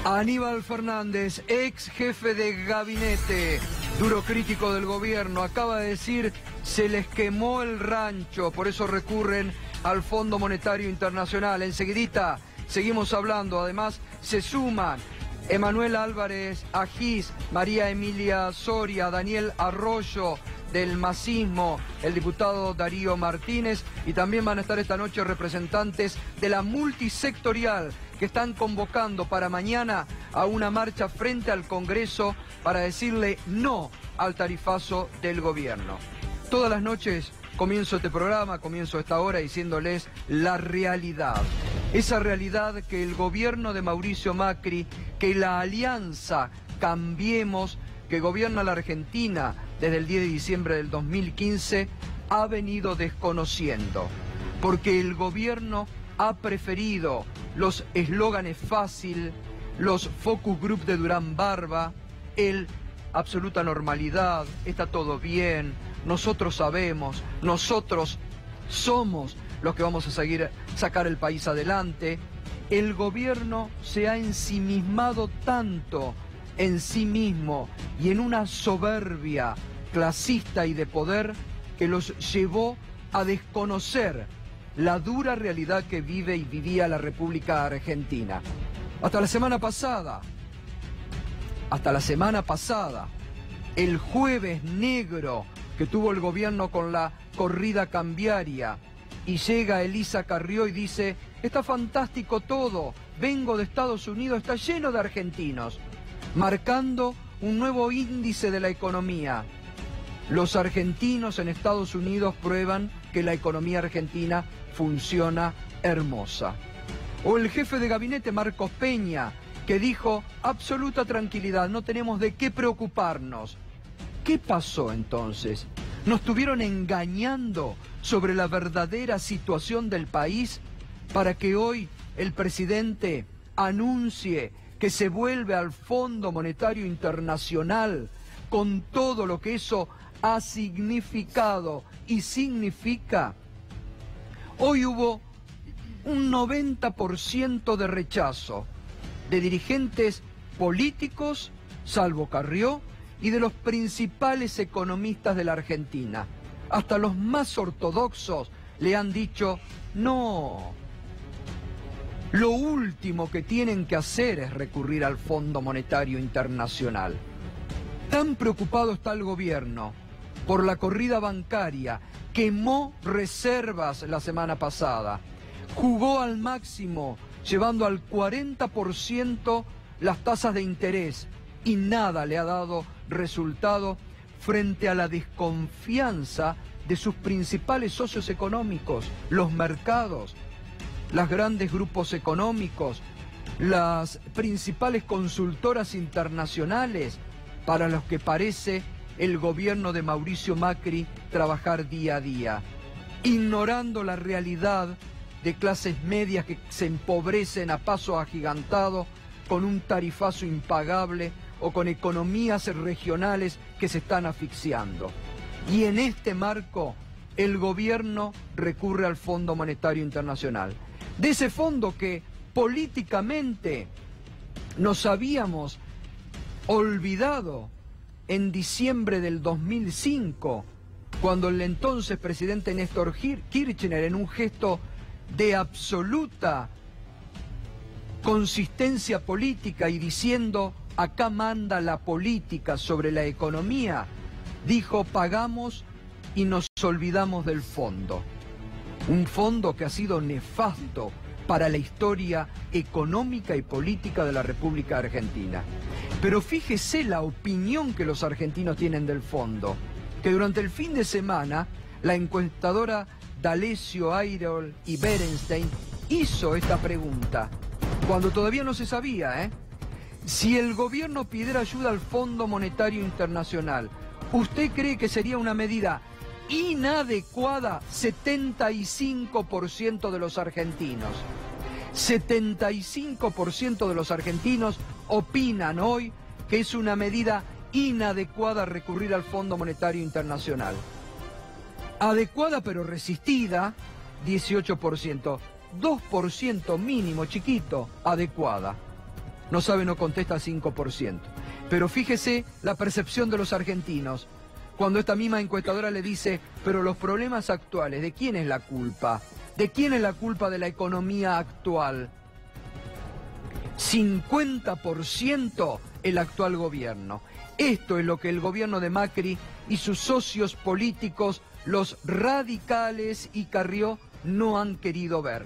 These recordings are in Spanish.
Aníbal Fernández, ex jefe de gabinete, duro crítico del gobierno, acaba de decir se les quemó el rancho, por eso recurren al Fondo Monetario Internacional. Enseguidita seguimos hablando, además se suman Emanuel Álvarez Agis, María Emilia Soria, Daniel Arroyo del Masismo, el diputado Darío Martínez, y también van a estar esta noche representantes de la multisectorial que están convocando para mañana a una marcha frente al Congreso para decirle no al tarifazo del gobierno. Todas las noches comienzo este programa, comienzo esta hora diciéndoles la realidad. Esa realidad que el gobierno de Mauricio Macri, que la alianza Cambiemos, que gobierna la Argentina desde el 10 de diciembre del 2015, ha venido desconociendo. Porque el gobierno ha preferido los eslóganes fácil, los focus group de Durán Barba, el absoluta normalidad, está todo bien, nosotros sabemos, nosotros somos los que vamos a sacar el país adelante. El gobierno se ha ensimismado tanto en sí mismo y en una soberbia clasista y de poder que los llevó a desconocer la dura realidad que vive y vivía la República Argentina. Hasta la semana pasada, el jueves negro que tuvo el gobierno con la corrida cambiaria, y llega Elisa Carrió y dice, está fantástico todo, vengo de Estados Unidos, está lleno de argentinos, marcando un nuevo índice de la economía. Los argentinos en Estados Unidos prueban que la economía argentina funciona hermosa. O el jefe de gabinete Marcos Peña, que dijo, absoluta tranquilidad, no tenemos de qué preocuparnos. ¿Qué pasó entonces? ¿Nos estuvieron engañando sobre la verdadera situación del país para que hoy el presidente anuncie que se vuelve al Fondo Monetario Internacional con todo lo que eso ha significado y significa? Hoy hubo un 90% de rechazo de dirigentes políticos, salvo Carrió, y de los principales economistas de la Argentina. Hasta los más ortodoxos le han dicho, no, lo último que tienen que hacer es recurrir al Fondo Monetario Internacional. Tan preocupado está el gobierno por la corrida bancaria, quemó reservas la semana pasada, jugó al máximo, llevando al 40% las tasas de interés, y nada le ha dado resultado frente a la desconfianza de sus principales socios económicos, los mercados, los grandes grupos económicos, las principales consultoras internacionales, para los que parece el gobierno de Mauricio Macri trabajar día a día, ignorando la realidad de clases medias que se empobrecen a paso agigantado con un tarifazo impagable o con economías regionales que se están asfixiando. Y en este marco, el gobierno recurre al Fondo Monetario Internacional. De ese fondo que políticamente nos habíamos olvidado en diciembre del 2005, cuando el entonces presidente Néstor Kirchner, en un gesto de absoluta consistencia política y diciendo acá manda la política sobre la economía, dijo pagamos y nos olvidamos del fondo. Un fondo que ha sido nefasto para la historia económica y política de la República Argentina. Pero fíjese la opinión que los argentinos tienen del fondo, que durante el fin de semana la encuestadora D'Alessio, Airol y Berenstein hizo esta pregunta, cuando todavía no se sabía, si el gobierno pidiera ayuda al Fondo Monetario Internacional, ¿usted cree que sería una medida inadecuada? 75% de los argentinos. 75% de los argentinos opinan hoy que es una medida inadecuada recurrir al Fondo Monetario Internacional. Adecuada pero resistida, 18%. 2% mínimo, chiquito, adecuada. No sabe, no contesta 5%. Pero fíjese la percepción de los argentinos. Cuando esta misma encuestadora le dice, pero los problemas actuales, ¿de quién es la culpa? ¿De quién es la culpa de la economía actual? 50% el actual gobierno. Esto es lo que el gobierno de Macri y sus socios políticos, los radicales y Carrió, no han querido ver.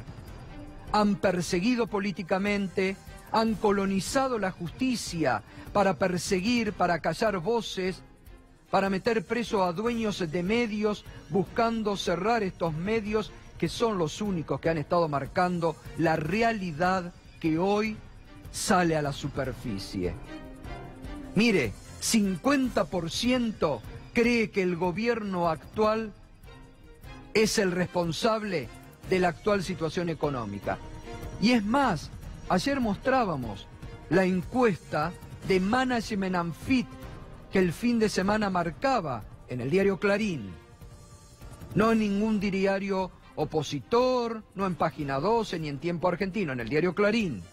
Han perseguido políticamente, han colonizado la justicia para perseguir, para callar voces, para meter preso a dueños de medios, buscando cerrar estos medios que son los únicos que han estado marcando la realidad que hoy sale a la superficie. Mire, 50% cree que el gobierno actual es el responsable de la actual situación económica. Y es más, ayer mostrábamos la encuesta de Management and Fit que el fin de semana marcaba en el diario Clarín. No en ningún diario opositor, no en Página 12 ni en Tiempo Argentino, en el diario Clarín.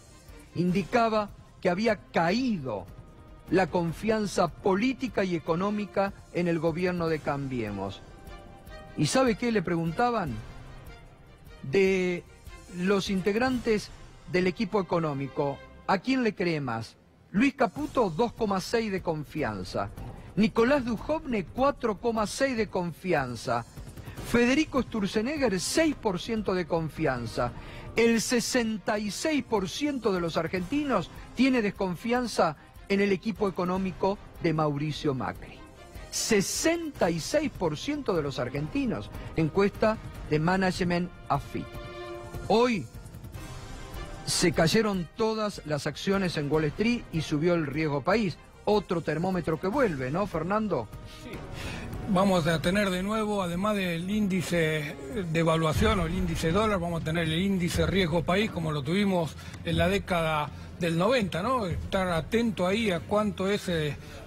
Indicaba que había caído la confianza política y económica en el gobierno de Cambiemos. ¿Y sabe qué le preguntaban? De los integrantes del equipo económico, ¿a quién le cree más? Luis Caputo, 2,6 de confianza. Nicolás Dujovne, 4,6 de confianza. Federico Sturzenegger, 6% de confianza. El 66% de los argentinos tiene desconfianza en el equipo económico de Mauricio Macri. 66% de los argentinos, encuesta de Management AFIT. Hoy se cayeron todas las acciones en Wall Street y subió el riesgo país. Otro termómetro que vuelve, ¿no, Fernando? Sí. Vamos a tener de nuevo, además del índice de evaluación o el índice dólar, vamos a tener el índice riesgo país como lo tuvimos en la década del 90, ¿no? Estar atento ahí a cuánto es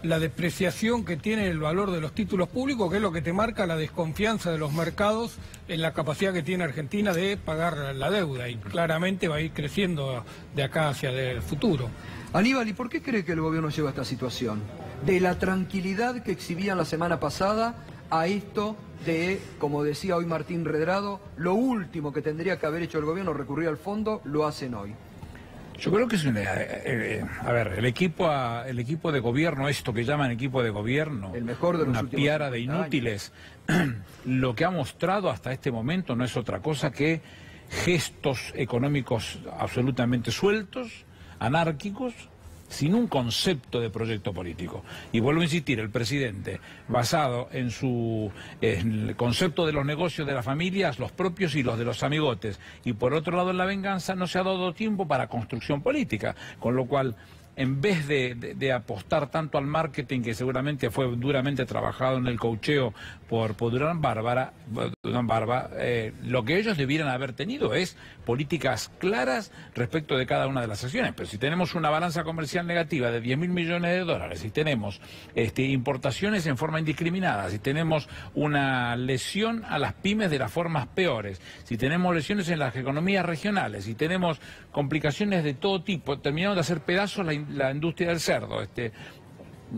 la depreciación que tiene el valor de los títulos públicos, que es lo que te marca la desconfianza de los mercados en la capacidad que tiene Argentina de pagar la deuda, y claramente va a ir creciendo de acá hacia el futuro. Aníbal, ¿y por qué cree que el gobierno lleva a esta situación? De la tranquilidad que exhibían la semana pasada a esto de, como decía hoy Martín Redrado, lo último que tendría que haber hecho el gobierno, recurrir al fondo, lo hacen hoy. Yo creo que es una... a ver, el equipo de gobierno, esto que llaman equipo de gobierno, el mejor de los una últimos piara de inútiles, lo que ha mostrado hasta este momento no es otra cosa que gestos económicos absolutamente sueltos, anárquicos, sin un concepto de proyecto político. Y vuelvo a insistir, el presidente, basado en el concepto de los negocios de las familias, los propios y los de los amigotes, y por otro lado en la venganza, no se ha dado tiempo para construcción política, con lo cual, en vez de apostar tanto al marketing, que seguramente fue duramente trabajado en el coacheo por Durán Barba, lo que ellos debieran haber tenido es políticas claras respecto de cada una de las acciones. Pero si tenemos una balanza comercial negativa de 10.000 millones de dólares, si tenemos importaciones en forma indiscriminada, si tenemos una lesión a las pymes de las formas peores, si tenemos lesiones en las economías regionales, si tenemos complicaciones de todo tipo, terminamos de hacer pedazos la industria del cerdo,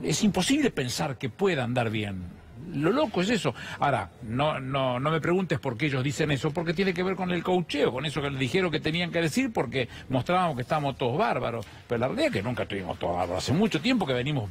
es imposible pensar que pueda andar bien. Lo loco es eso. Ahora, no me preguntes por qué ellos dicen eso, porque tiene que ver con el coacheo, con eso que les dijeron que tenían que decir, porque mostrábamos que estábamos todos bárbaros. Pero la realidad es que nunca estuvimos todos bárbaros. Hace mucho tiempo que venimos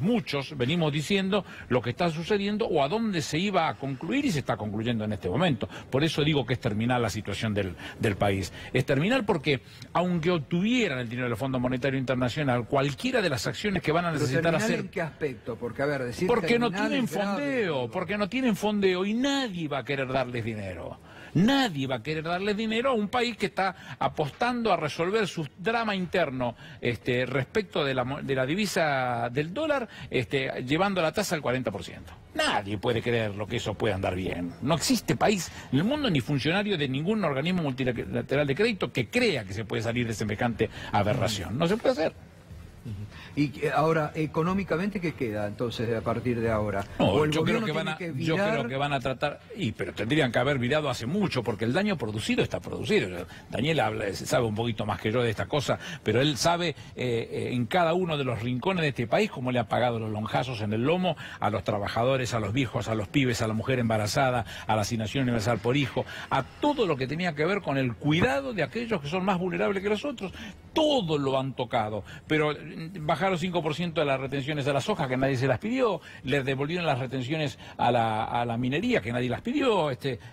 diciendo lo que está sucediendo o a dónde se iba a concluir, y se está concluyendo en este momento. Por eso digo que es terminal la situación del país. Es terminal porque, aunque obtuvieran el dinero del Fondo Monetario Internacional, cualquiera de las acciones que van a necesitar hacer... ¿En qué aspecto? Porque, a ver, decir porque no tienen fondeo, porque no tienen fondeo, y nadie va a querer darles dinero. Nadie va a querer darles dinero a un país que está apostando a resolver su drama interno respecto de la divisa del dólar, llevando la tasa al 40%. Nadie puede creer lo que eso pueda andar bien. No existe país en el mundo ni funcionario de ningún organismo multilateral de crédito que crea que se puede salir de semejante aberración. No se puede hacer. Y ahora, económicamente, ¿qué queda entonces a partir de ahora? No, yo creo que van a tratar, pero tendrían que haber virado hace mucho, porque el daño producido está producido. Daniel sabe un poquito más que yo de esta cosa, pero él sabe en cada uno de los rincones de este país cómo le ha pagado los lonjazos en el lomo a los trabajadores, a los viejos, a los pibes, a la mujer embarazada, a la asignación universal por hijo, a todo lo que tenía que ver con el cuidado de aquellos que son más vulnerables que los otros. Todo lo han tocado, pero bajaron 5% de las retenciones a la soja, que nadie se las pidió, le devolvieron las retenciones a la minería, que nadie las pidió.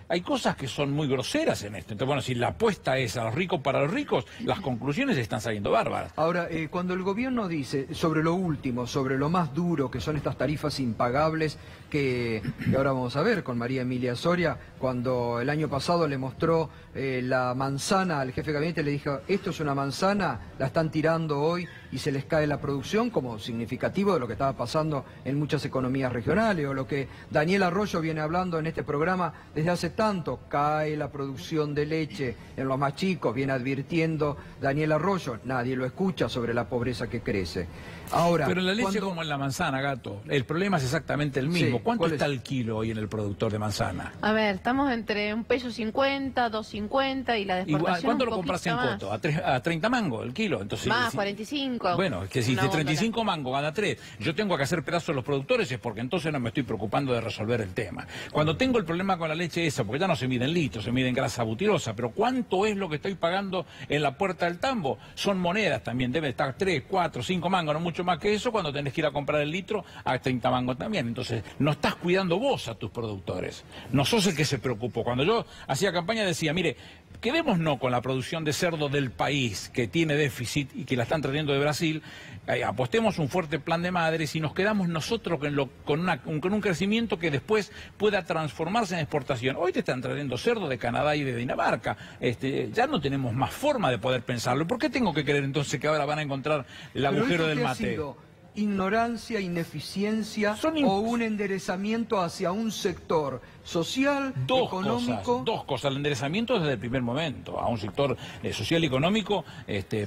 Hay cosas que son muy groseras en esto. Entonces, bueno, si la apuesta es a los ricos para los ricos, las conclusiones están saliendo bárbaras. Ahora, cuando el gobierno dice sobre lo último, sobre lo más duro, que son estas tarifas impagables, que ahora vamos a ver con María Emilia Soria, cuando el año pasado le mostró la manzana al jefe de gabinete, le dijo, esto es una manzana, la están tirando hoy y se les cae la producción, como significativo de lo que estaba pasando en muchas economías regionales, o lo que Daniel Arroyo viene hablando en este programa desde hace tanto, cae la producción de leche en los más chicos, viene advirtiendo Daniel Arroyo, nadie lo escucha sobre la pobreza que crece. Ahora, pero en la leche como en la manzana, Gato, el problema es exactamente el mismo. Sí, ¿Cuánto está el kilo hoy en el productor de manzana? A ver, estamos entre $1.50, $2.50 y la deportación. ¿Cuánto lo compras en Coto? A 30 mangos el kilo. Entonces, más, 45. Bueno, es que si de 35 mangos gana 3, yo tengo que hacer pedazos a los productores, es porque entonces no me estoy preocupando de resolver el tema. Cuando tengo el problema con la leche esa, porque ya no se mide en litros, se mide en grasa butirosa, pero ¿cuánto es lo que estoy pagando en la puerta del tambo? Son monedas también, debe estar 3, 4, 5 mangos, no mucho más que eso, cuando tenés que ir a comprar el litro a 30 mangos también. Entonces, no estás cuidando vos a tus productores, no sos el que se preocupó. Cuando yo hacía campaña decía, mire, quedémonos con la producción de cerdo del país, que tiene déficit y que la están trayendo de Brasil, apostemos un fuerte plan de madres y nos quedamos nosotros con un crecimiento que después pueda transformarse en exportación. Hoy te están trayendo cerdo de Canadá y de Dinamarca, ya no tenemos más forma de poder pensarlo. ¿Por qué tengo que creer entonces que ahora van a encontrar el agujero del mate? Ignorancia, ineficiencia o un enderezamiento hacia un sector social, económico. Dos cosas, el enderezamiento desde el primer momento a un sector social y económico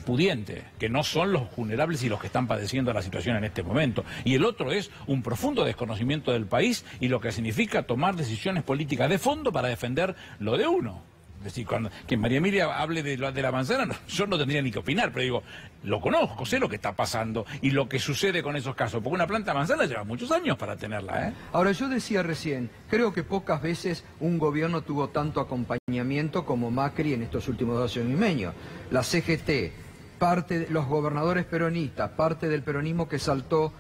pudiente, que no son los vulnerables y los que están padeciendo la situación en este momento. Y el otro es un profundo desconocimiento del país y lo que significa tomar decisiones políticas de fondo para defender lo de uno. Es decir, que María Emilia hable de la manzana, yo no tendría ni que opinar, pero digo, lo conozco, sé lo que está pasando y lo que sucede con esos casos, porque una planta de manzana lleva muchos años para tenerla, ¿eh? Ahora, yo decía recién, creo que pocas veces un gobierno tuvo tanto acompañamiento como Macri en estos últimos 2 años y medio. La CGT, parte de los gobernadores peronistas, parte del peronismo que saltó,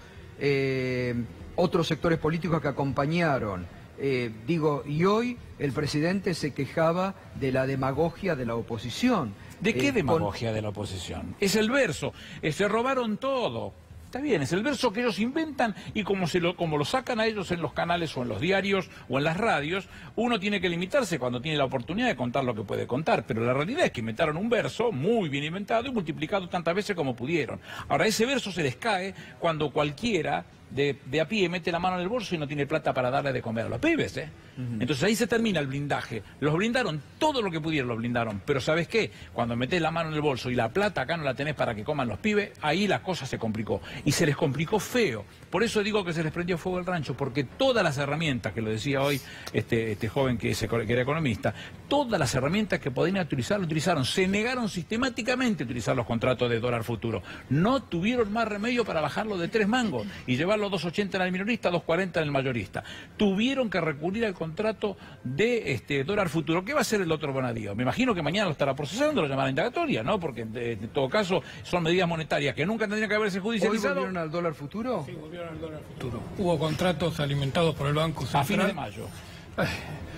otros sectores políticos que acompañaron. Y hoy el presidente se quejaba de la demagogia de la oposición. ¿De qué demagogia de la oposición? Es el verso, se robaron todo. Está bien, es el verso que ellos inventan y como lo sacan a ellos en los canales o en los diarios o en las radios, uno tiene que limitarse cuando tiene la oportunidad de contar lo que puede contar. Pero la realidad es que inventaron un verso muy bien inventado y multiplicado tantas veces como pudieron. Ahora, ese verso se les cae cuando cualquiera de a pie mete la mano en el bolso y no tiene plata para darle de comer a los pibes, ¿eh? Entonces ahí se termina el blindaje. Los blindaron, todo lo que pudieron los blindaron. Pero ¿sabes qué? Cuando metés la mano en el bolso y la plata acá no la tenés para que coman los pibes, ahí la cosa se complicó. Y se les complicó feo. Por eso digo que se les prendió fuego el rancho, porque todas las herramientas, que lo decía hoy este joven que era economista, todas las herramientas que podían utilizar, lo utilizaron. Se negaron sistemáticamente a utilizar los contratos de dólar futuro. No tuvieron más remedio para bajarlo de 3 mangos y llevarlo a 2.80 en el minorista, 2.40 en el mayorista. Tuvieron que recurrir al contrato de dólar futuro. ¿Qué va a hacer el otro Bonadío? Me imagino que mañana lo estará procesando, lo llamará indagatoria, ¿no? Porque en todo caso son medidas monetarias que nunca tendrían que haberse judicializado. ¿Hoy volvieron al dólar futuro? Sí, volvieron al dólar futuro. Hubo contratos alimentados por el Banco Central. A fines de mayo.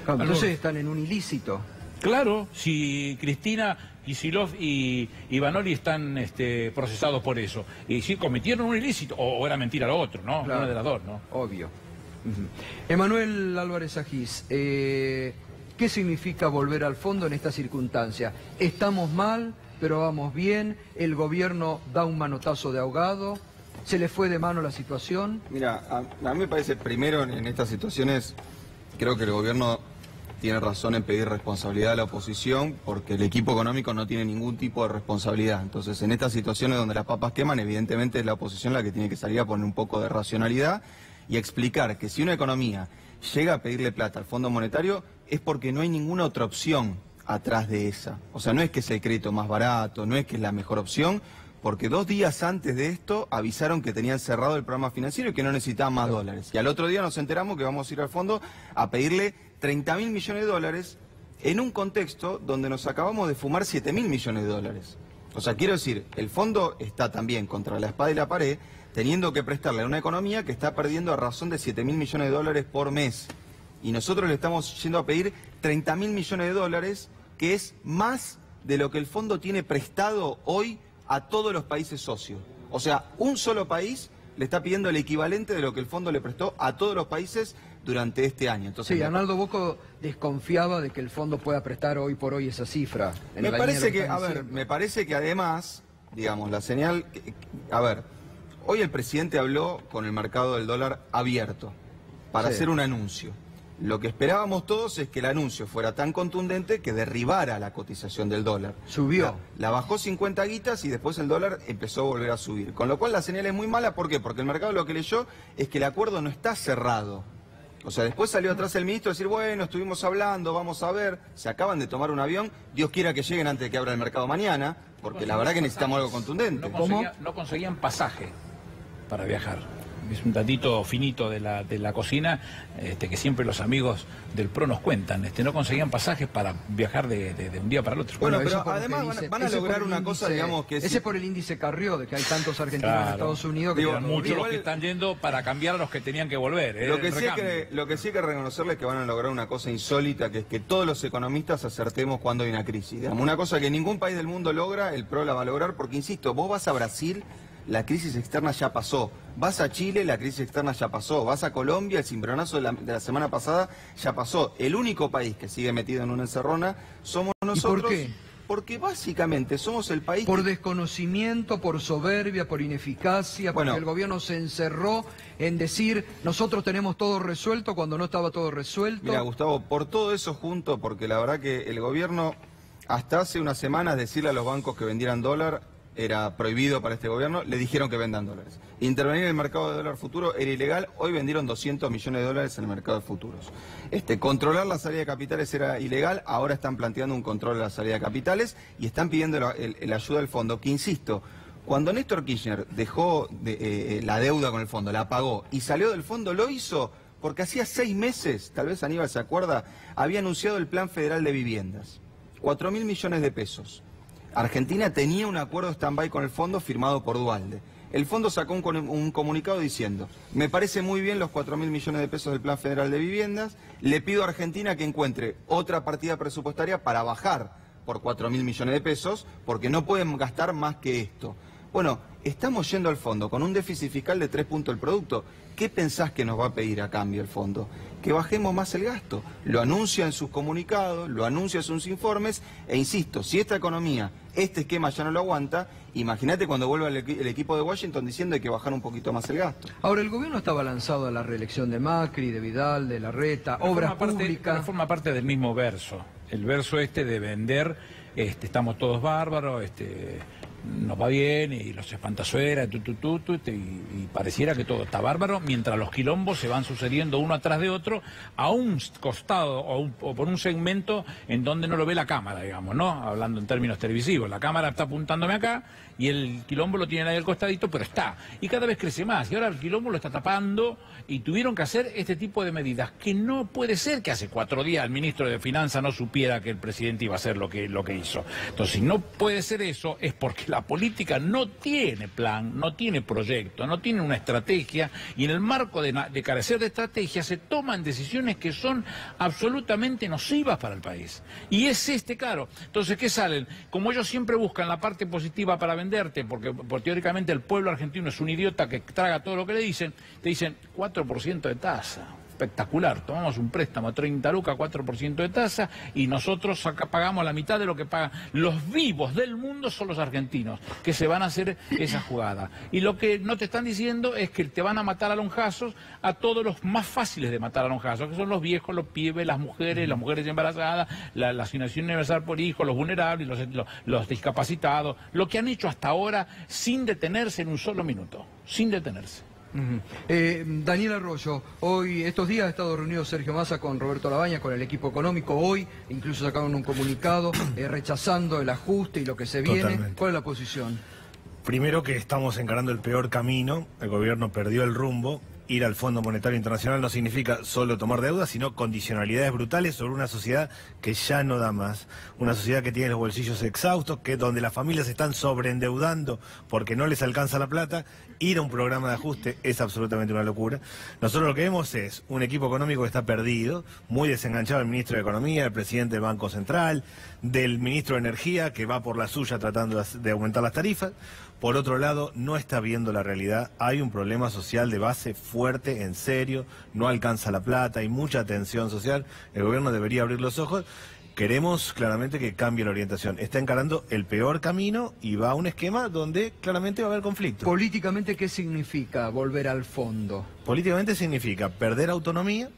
Entonces están en un ilícito. Claro, si Cristina, Kicillof y Vanoli están procesados por eso. Y si cometieron un ilícito, o era mentira lo otro, ¿no? Claro. Una de las dos, ¿no? Obvio. Emanuel Álvarez Agis, ¿qué significa volver al fondo en esta circunstancia? ¿Estamos mal, pero vamos bien? ¿El gobierno da un manotazo de ahogado? ¿Se le fue de mano la situación? Mira, a mí me parece, primero en estas situaciones, creo que el gobierno tiene razón en pedir responsabilidad a la oposición porque el equipo económico no tiene ningún tipo de responsabilidad. Entonces, en estas situaciones donde las papas queman, evidentemente es la oposición la que tiene que salir a poner un poco de racionalidad y explicar que si una economía llega a pedirle plata al Fondo Monetario es porque no hay ninguna otra opción atrás de esa. O sea, no es que es el crédito más barato, no es que es la mejor opción, porque 2 días antes de esto avisaron que tenían cerrado el programa financiero y que no necesitaban más dólares. Y al otro día nos enteramos que vamos a ir al fondo a pedirle 30.000 millones de dólares en un contexto donde nos acabamos de fumar 7.000 millones de dólares. O sea, quiero decir, el fondo está también contra la espada y la pared, teniendo que prestarle a una economía que está perdiendo a razón de 7.000 millones de dólares por mes. Y nosotros le estamos yendo a pedir 30.000 millones de dólares, que es más de lo que el fondo tiene prestado hoy a todos los países socios. O sea, un solo país le está pidiendo el equivalente de lo que el fondo le prestó a todos los países durante este año. Entonces, sí, Arnaldo Bocco desconfiaba de que el fondo pueda prestar hoy por hoy esa cifra. Me parece que, a ver, me parece que además, digamos, la señal... A ver, hoy el presidente habló con el mercado del dólar abierto para hacer un anuncio. Lo que esperábamos todos es que el anuncio fuera tan contundente que derribara la cotización del dólar. Subió. La bajó 50 guitas y después el dólar empezó a volver a subir. Con lo cual la señal es muy mala. ¿Por qué? Porque el mercado lo que leyó es que el acuerdo no está cerrado. O sea, después salió atrás el ministro a decir, bueno, estuvimos hablando, vamos a ver. Se acaban de tomar un avión. Dios quiera que lleguen antes de que abra el mercado mañana, porque la verdad que necesitamos algo contundente. No conseguían pasaje para viajar. Es un datito finito de la cocina que siempre los amigos del PRO nos cuentan. No conseguían pasajes para viajar de un día para el otro. Bueno, pero además van a lograr una cosa, digamos, que es... Ese por el índice Carrió, de que hay tantos argentinos en Estados Unidos que... Digo, muchos los que están yendo para cambiar a los que tenían que volver. Lo que sí hay que reconocerles es que van a lograr una cosa insólita, que es que todos los economistas acertemos cuando hay una crisis. Digamos, una cosa que ningún país del mundo logra, el PRO la va a lograr, porque, insisto, vos vas a Brasil... La crisis externa ya pasó. Vas a Chile, la crisis externa ya pasó. Vas a Colombia, el cimbronazo de la semana pasada ya pasó. El único país que sigue metido en una encerrona somos nosotros. ¿Y por qué? Porque básicamente somos el país... Por desconocimiento, por soberbia, por ineficacia, porque el gobierno se encerró en decir nosotros tenemos todo resuelto cuando no estaba todo resuelto. Mira, Gustavo, por todo eso junto, porque la verdad que el gobierno, hasta hace unas semanas, decirle a los bancos que vendieran dólar era prohibido para este gobierno, le dijeron que vendan dólares. Intervenir en el mercado de dólar futuro era ilegal, hoy vendieron 200 millones de dólares en el mercado de futuros. Controlar la salida de capitales era ilegal, ahora están planteando un control de la salida de capitales y están pidiendo la ayuda del fondo, que insisto, cuando Néstor Kirchner dejó la deuda con el fondo, la pagó y salió del fondo, lo hizo porque hacía 6 meses, tal vez Aníbal se acuerda, había anunciado el Plan Federal de Viviendas, 4.000 millones de pesos. Argentina tenía un acuerdo stand-by con el fondo firmado por Duhalde. El fondo sacó un comunicado diciendo, me parece muy bien los 4.000 millones de pesos del Plan Federal de Viviendas, le pido a Argentina que encuentre otra partida presupuestaria para bajar por 4.000 millones de pesos, porque no pueden gastar más que esto. Bueno, estamos yendo al fondo con un déficit fiscal de 3 puntos del producto. ¿Qué pensás que nos va a pedir a cambio el fondo? Que bajemos más el gasto. Lo anuncia en sus comunicados, lo anuncia en sus informes, e insisto, si esta economía, este esquema ya no lo aguanta, imagínate cuando vuelva el equipo de Washington diciendo que hay que bajar un poquito más el gasto. Ahora, el gobierno estaba lanzado a la reelección de Macri, de Vidal, de Larreta, obras públicas... Forma parte del mismo verso. El verso de vender, estamos todos bárbaros, nos va bien y los espantazueras, y pareciera que todo está bárbaro, mientras los quilombos se van sucediendo uno atrás de otro a un costado o por un segmento en donde no lo ve la cámara, digamos, ¿no? Hablando en términos televisivos, la cámara está apuntándome acá y el quilombo lo tienen ahí al costadito, pero está. Y cada vez crece más, y ahora el quilombo lo está tapando y tuvieron que hacer este tipo de medidas, que no puede ser que hace 4 días el ministro de Finanzas no supiera que el presidente iba a hacer lo que hizo. Entonces, si no puede ser eso, es porque la política no tiene plan, no tiene proyecto, no tiene una estrategia, y en el marco de carecer de estrategia se toman decisiones que son absolutamente nocivas para el país. Y es claro. Entonces, ¿qué salen? Como ellos siempre buscan la parte positiva para venderte, porque teóricamente el pueblo argentino es un idiota que traga todo lo que le dicen, te dicen 4% de tasa. espectacular. Tomamos un préstamo 30 lucas, 4% de tasa, y nosotros acá pagamos la mitad de lo que pagan los vivos del mundo, son los argentinos, que se van a hacer esa jugada. Y lo que no te están diciendo es que te van a matar a lonjazos a todos los más fáciles de matar a lonjazos, que son los viejos, los pibes, las mujeres embarazadas, la asignación universal por hijo, los vulnerables, los discapacitados, lo que han hecho hasta ahora sin detenerse en un solo minuto, sin detenerse. Daniel Arroyo, hoy, estos días ha estado reunido Sergio Massa con Roberto Labaña, con el equipo económico. Hoy incluso sacaron un comunicado rechazando el ajuste y lo que se viene. Totalmente. ¿Cuál es la posición? Primero, que estamos encarando el peor camino, el gobierno perdió el rumbo. Ir al Fondo Monetario Internacional no significa solo tomar deuda, sino condicionalidades brutales sobre una sociedad que ya no da más. Una sociedad que tiene los bolsillos exhaustos, donde las familias se están sobreendeudando porque no les alcanza la plata. Ir a un programa de ajuste es absolutamente una locura.Nosotros lo que vemos es un equipo económico que está perdido, muy desenganchado del ministro de Economía, del presidente del Banco Central, del ministro de Energía, que va por la suya tratando de aumentar las tarifas. Por otro lado, no está viendo la realidad. Hay un problema social de base fuerte, en serio, no alcanza la plata, hay mucha tensión social. El gobierno debería abrir los ojos. Queremos claramente que cambie la orientación. Está encarando el peor camino y va a un esquema donde claramente va a haber conflicto. Políticamente, ¿qué significa volver al fondo? Políticamente significa perder autonomía,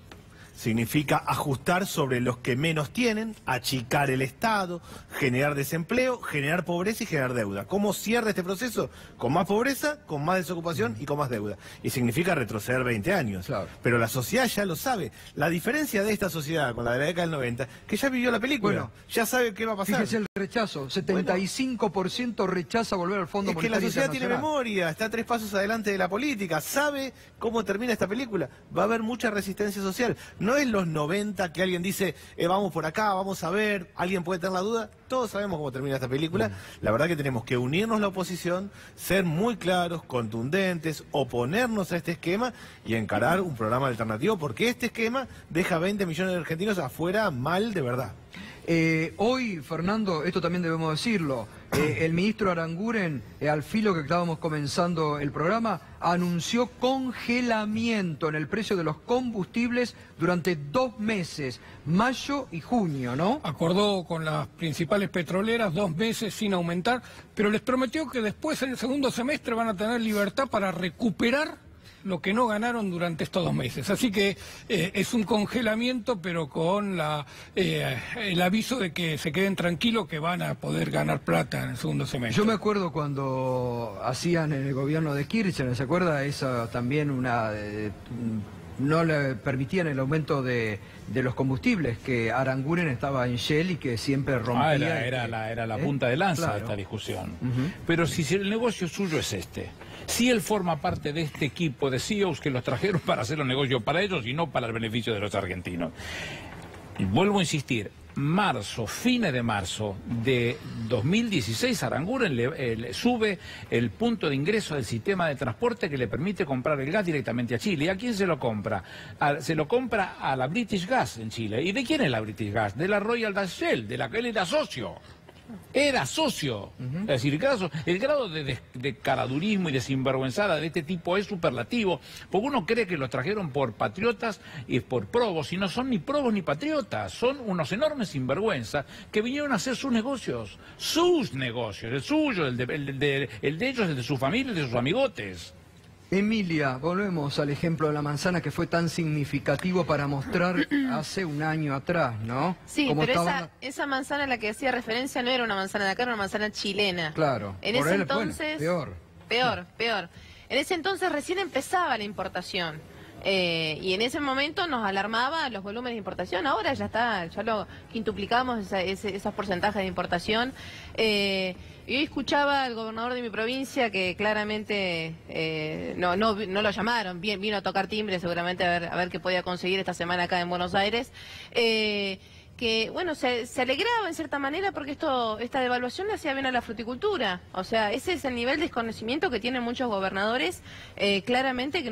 significa ajustar sobre los que menos tienen, achicar el Estado, generar desempleo, generar pobreza y generar deuda. ¿Cómo cierra este proceso? Con más pobreza, con más desocupación y con más deuda. Y significa retroceder 20 años. Claro. Pero la sociedad ya lo sabe. La diferencia de esta sociedad con la de la década del 90, que ya vivió la película, Bueno, ya sabe qué va a pasar. Fíjese el rechazo, 75% rechaza volver al Fondo Es que la Monetario sociedad tiene Internacional. memoria, está 3 pasos adelante de la política, sabe cómo termina esta película. Va a haber mucha resistencia social. No es los 90 que alguien dice, vamos por acá, vamos a ver, alguien puede tener la duda. Todos sabemos cómo termina esta película. La verdad que tenemos que unirnos la oposición, ser muy claros, contundentes, oponernos a este esquema y encarar un programa alternativo, porque este esquema deja 20 millones de argentinos afuera mal de verdad. Hoy, Fernando, esto también debemos decirlo, el ministro Aranguren, al filo que estábamos comenzando el programa, anunció congelamiento en el precio de los combustibles durante 2 meses, mayo y junio, ¿no? Acordó con las principales petroleras 2 meses sin aumentar, pero les prometió que después, en el segundo semestre, van a tener libertad para recuperar lo que no ganaron durante estos 2 meses. Así que es un congelamiento, pero con el aviso de que se queden tranquilos, que van a poder ganar plata en el segundo semestre. Yo me acuerdo cuando hacían en el gobierno de Kirchner, ¿se acuerda? Esa también no le permitían el aumento de los combustibles, que Aranguren estaba en Shell y que siempre rompía. Era la punta de lanza de esta discusión. Pero si el negocio suyo es este, si él forma parte de este equipo de CEOs que los trajeron para hacer los negocios para ellos y no para el beneficio de los argentinos. Y vuelvo a insistir, fines de marzo de 2016, Aranguren le sube el punto de ingreso del sistema de transporte que le permite comprar el gas directamente a Chile. ¿Y a quién se lo compra? Se lo compra a la British Gas en Chile. ¿Y de quién es la British Gas? De la Royal Dutch Shell, de la que él era socio. Era socio. Es decir, el grado de caradurismo y de sinvergüenzada de este tipo es superlativo, porque uno cree que los trajeron por patriotas y por probos, y no son ni probos ni patriotas, son unos enormes sinvergüenzas que vinieron a hacer sus negocios, el suyo, el de ellos, el de su familia, el de sus amigotes. Emilia, volvemos al ejemplo de la manzana que fue tan significativo para mostrar hace un año atrás, ¿no? Sí, Cómo pero estaban- esa manzana a la que hacía referencia no era una manzana de acá, era una manzana chilena. Claro. En Por ese él, entonces... bueno, peor. Peor. En ese entonces recién empezaba la importación. Y en ese momento nos alarmaba los volúmenes de importación. Ahora ya está, ya lo quintuplicamos esos porcentajes de importación. Y hoy escuchaba al gobernador de mi provincia que claramente no lo llamaron, vino a tocar timbre seguramente a ver qué podía conseguir esta semana acá en Buenos Aires. que, bueno, se alegraba en cierta manera porque esta devaluación le hacía bien a la fruticultura. O sea, ese es el nivel de desconocimiento que tienen muchos gobernadores, claramente que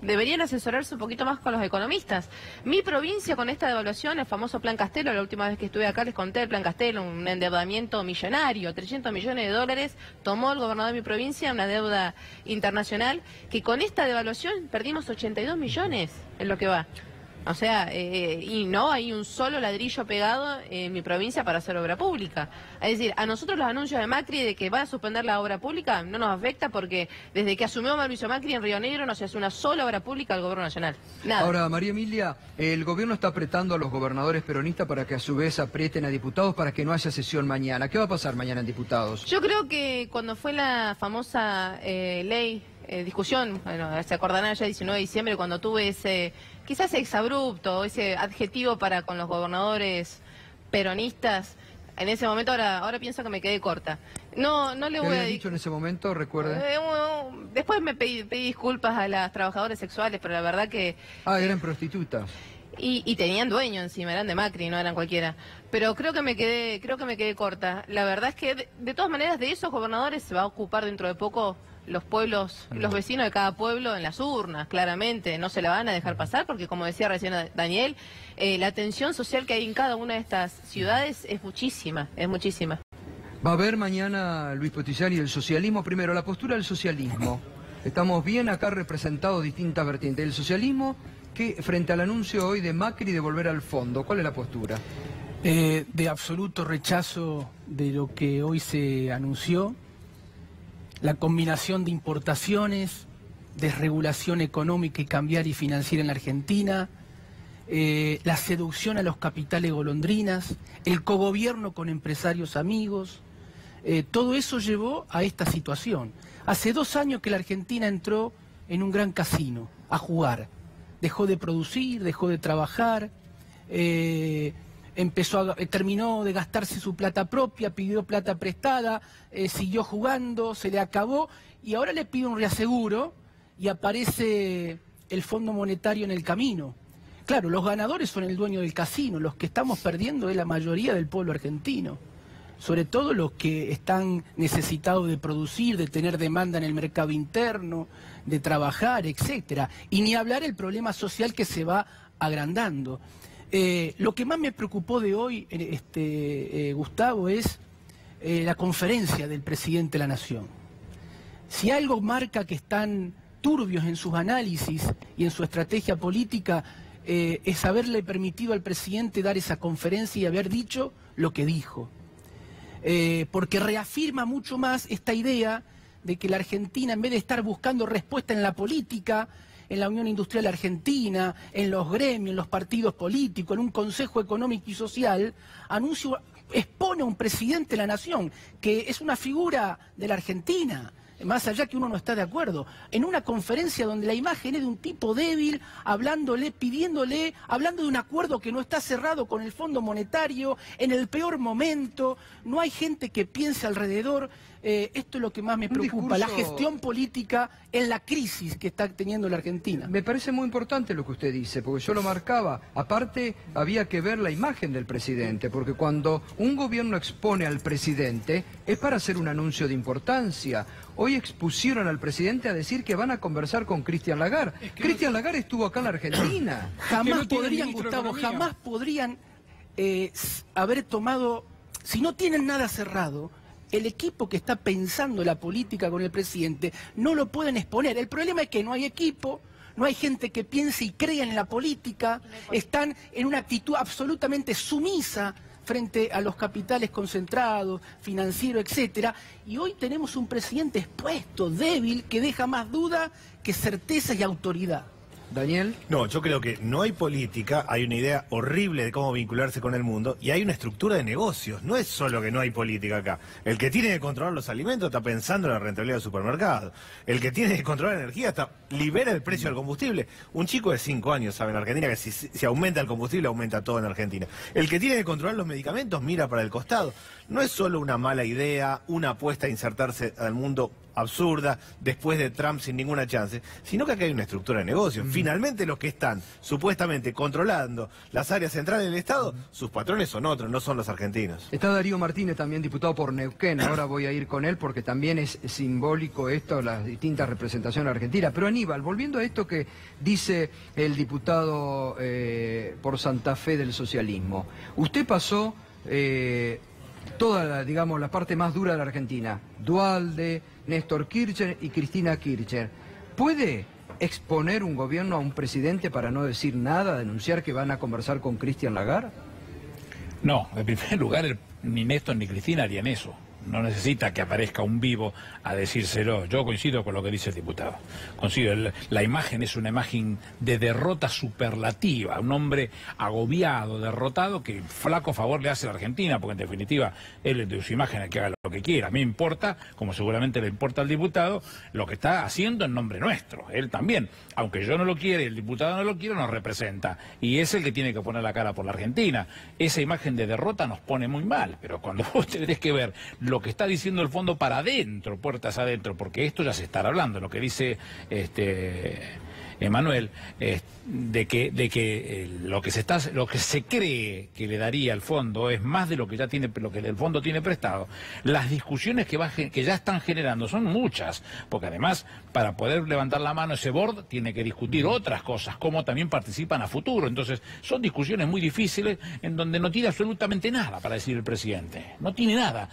deberían asesorarse un poquito más con los economistas. Mi provincia con esta devaluación, el famoso Plan Castelo, la última vez que estuve acá les conté el Plan Castelo, un endeudamiento millonario, 300 millones de dólares, tomó el gobernador de mi provincia, una deuda internacional, que con esta devaluación perdimos 82 millones en lo que va. O sea, y no hay un solo ladrillo pegado en mi provincia para hacer obra pública. Es decir, a nosotros los anuncios de Macri de que va a suspender la obra pública no nos afecta porque desde que asumió Mauricio Macri en Río Negro no se hace una sola obra pública al gobierno nacional. Nada. Ahora, María Emilia, el gobierno está apretando a los gobernadores peronistas para que a su vez aprieten a diputados para que no haya sesión mañana. ¿Qué va a pasar mañana en diputados? Yo creo que cuando fue la famosa ley... discusión, bueno, se acordarán ya el 19 de diciembre cuando tuve ese, quizás exabrupto, ese adjetivo para con los gobernadores peronistas, en ese momento ahora pienso que me quedé corta. No le voy a... ¿Qué había dicho en ese momento, recuerde? Después me pedí disculpas a las trabajadoras sexuales, pero la verdad que... eran prostitutas. Y tenían dueño encima, eran de Macri, no eran cualquiera. Pero creo que me quedé corta. La verdad es que de todas maneras de esos gobernadores se va a ocupar dentro de poco los pueblos, los vecinos de cada pueblo en las urnas, claramente. No se la van a dejar pasar porque, como decía recién Daniel, la tensión social que hay en cada una de estas ciudades es muchísima, es muchísima. Va a haber mañana, Luis Potillari, el socialismo. Primero, la postura del socialismo. Estamos bien acá representados distintas vertientes. El socialismo, que frente al anuncio hoy de Macri de volver al fondo, ¿cuál es la postura? De absoluto rechazo de lo que hoy se anunció. La combinación de importaciones, desregulación económica y cambiaria y financiera en la Argentina, la seducción a los capitales golondrinas, el cogobierno con empresarios amigos, todo eso llevó a esta situación. Hace 2 años que la Argentina entró en un gran casino a jugar. Dejó de producir, dejó de trabajar, terminó de gastarse su plata propia, pidió plata prestada, siguió jugando, se le acabó y ahora le pide un reaseguro y aparece el Fondo Monetario en el camino. Claro, los ganadores son el dueño del casino, los que estamos perdiendo es la mayoría del pueblo argentino, sobre todo los que están necesitados de producir, de tener demanda en el mercado interno, de trabajar, etcétera. Y ni hablar el problema social que se va agrandando. Lo que más me preocupó de hoy, Gustavo, es la conferencia del presidente de la Nación. Si algo marca que están turbios en sus análisis y en su estrategia política, es haberle permitido al presidente dar esa conferencia y haber dicho lo que dijo. Porque reafirma mucho más esta idea de que la Argentina, en vez de estar buscando respuesta en la política, en la Unión Industrial Argentina, en los gremios, en los partidos políticos, en un Consejo Económico y Social, expone a un presidente de la Nación, que es una figura de la Argentina, más allá que uno no está de acuerdo, en una conferencia donde la imagen es de un tipo débil, hablándole, pidiéndole, hablando de un acuerdo que no está cerrado con el Fondo Monetario, en el peor momento, no hay gente que piense alrededor. Esto es lo que más me preocupa, la gestión política en la crisis que está teniendo la Argentina. Me parece muy importante lo que usted dice, porque yo lo marcaba. Aparte, había que ver la imagen del presidente, porque cuando un gobierno expone al presidente, es para hacer un anuncio de importancia. Hoy expusieron al presidente a decir que van a conversar con Christian Lagarde. Christian Lagarde estuvo acá en la Argentina. Jamás podrían, Gustavo, jamás podrían haber tomado, si no tienen nada cerrado, el equipo que está pensando la política con el presidente no lo pueden exponer. El problema es que no hay equipo, no hay gente que piense y crea en la política, están en una actitud absolutamente sumisa frente a los capitales concentrados, financieros, etcétera, y hoy tenemos un presidente expuesto, débil, que deja más duda que certeza y autoridad. Daniel. No, yo creo que no hay política, hay una idea horrible de cómo vincularse con el mundo y hay una estructura de negocios. No es solo que no hay política acá. El que tiene que controlar los alimentos está pensando en la rentabilidad del supermercado. El que tiene que controlar la energía libera el precio del combustible. Un chico de 5 años sabe en Argentina que si aumenta el combustible, aumenta todo en Argentina. El que tiene que controlar los medicamentos mira para el costado. No es solo una mala idea, una apuesta a insertarse al mundo absurda, después de Trump sin ninguna chance, sino que acá hay una estructura de negocio. Finalmente los que están supuestamente controlando las áreas centrales del Estado, sus patrones son otros, no son los argentinos. Está Darío Martínez, también diputado por Neuquén. Ahora voy a ir con él porque también es simbólico esto, las distintas representaciones argentinas. Pero Aníbal, volviendo a esto que dice el diputado por Santa Fe del socialismo. Usted pasó toda la, digamos, la parte más dura de la Argentina. Duhalde, Néstor Kirchner y Cristina Kirchner. ¿Puede exponer un gobierno a un presidente para no decir nada, denunciar que van a conversar con Christian Lagarde? No, en primer lugar, ni Néstor ni Cristina harían eso. No necesita que aparezca un vivo a decírselo. Yo coincido con lo que dice el diputado. Coincido, la imagen es una imagen de derrota superlativa. Un hombre agobiado, derrotado, que flaco favor le hace a la Argentina, porque en definitiva, él de su imagen es que haga lo que quiera. A mí me importa, como seguramente le importa al diputado, lo que está haciendo en nombre nuestro. Él también, aunque yo no lo quiera y el diputado no lo quiera, nos representa. Y es el que tiene que poner la cara por la Argentina. Esa imagen de derrota nos pone muy mal, pero cuando vos tenés que ver lo que está diciendo el fondo para adentro, puertas adentro, porque esto ya se estará hablando, lo que dice Emanuel, de que lo que se cree que le daría al fondo es más de lo que ya tiene, lo que el fondo tiene prestado. Las discusiones que ya están generando son muchas, porque además para poder levantar la mano ese board tiene que discutir otras cosas, como también participan a futuro. Entonces son discusiones muy difíciles en donde no tiene absolutamente nada para decir el presidente, no tiene nada.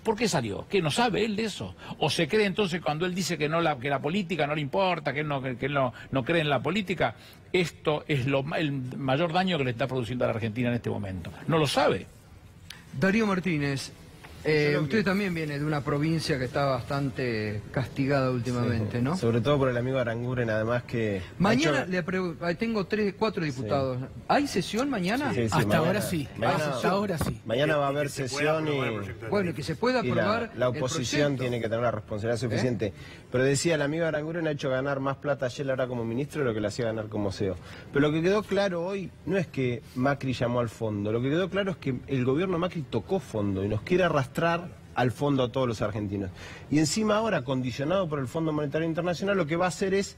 ¿Por qué salió? ¿Que no sabe él de eso? ¿O se cree entonces cuando él dice que la política no le importa, que él no cree en la política? Esto es el mayor daño que le está produciendo a la Argentina en este momento. ¿No lo sabe? Darío Martínez, usted también viene de una provincia que está bastante castigada últimamente, sí, ¿no? Sobre todo por el amigo Aranguren, además que... Mañana tengo 4 diputados. Sí. ¿Hay sesión mañana? Sí, hasta ahora sí. Hasta ahora sí. Mañana va a haber sesión y... Bueno, que se pueda aprobar la oposición tiene que tener una responsabilidad suficiente. Pero decía, el amigo Aranguren ha hecho ganar más plata ayer ahora como ministro de lo que le hacía ganar como CEO. Pero lo que quedó claro hoy no es que Macri llamó al fondo. Lo que quedó claro es que el gobierno Macri tocó fondo y nos quiere arrastrar al fondo a todos los argentinos. Y encima ahora, condicionado por el Fondo Monetario Internacional, lo que va a hacer es